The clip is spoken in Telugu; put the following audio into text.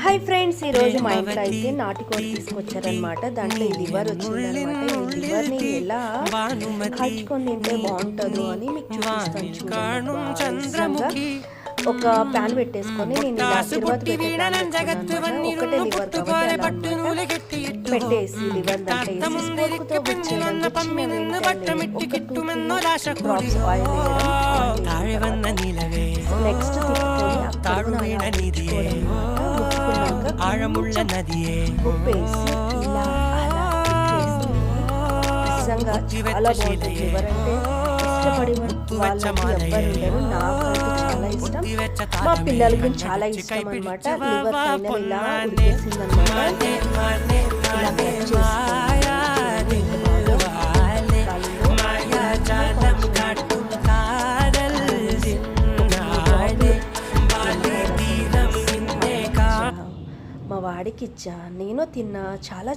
హాయ్ ఫ్రెండ్స్, ఈరోజు మా ఇంట్లో అయితే నాటుకోడి తీసుకొచ్చారనమాట. దాంట్లో ఈ లివర్ వచ్చిందనమాట. ఈ లివర్ని ఎలా కాల్చుకొని తింటే బాగుంటుందో అని మీకు చూపిస్తాను చూడండి. ఒక ప్యాన్ పెట్టేసుకొని నేను ఇలా ఆశీర్వాద్ ఒకటే లివర్ కాబట్టి పెట్టేసి లివర్ దాంట్లో వేసి స్పోర్క్తో వచ్చేయడం డ్రాప్స్ ఆయిల్ వేయడం. నెక్స్ట్ ఆഴముళ్ళ నదియే ఉప్పేసి ఇలా అలా నిజంగా చాలా బాగుంటుంది. లివర్ అంటే ఇష్టపడి వాళ్ళకి ఎవ్వరు ఉండరు. నాకైతే చాలా ఇష్టం, మా పిల్లలకి చాలా ఇష్టం అనమాట. లివర్ పైన ఇలా ఉడికేసిందనమాట. ఇలా కట్ చేసుకొని మా వాడికి ఇచ్చా, నేను తిన్నా. చాలా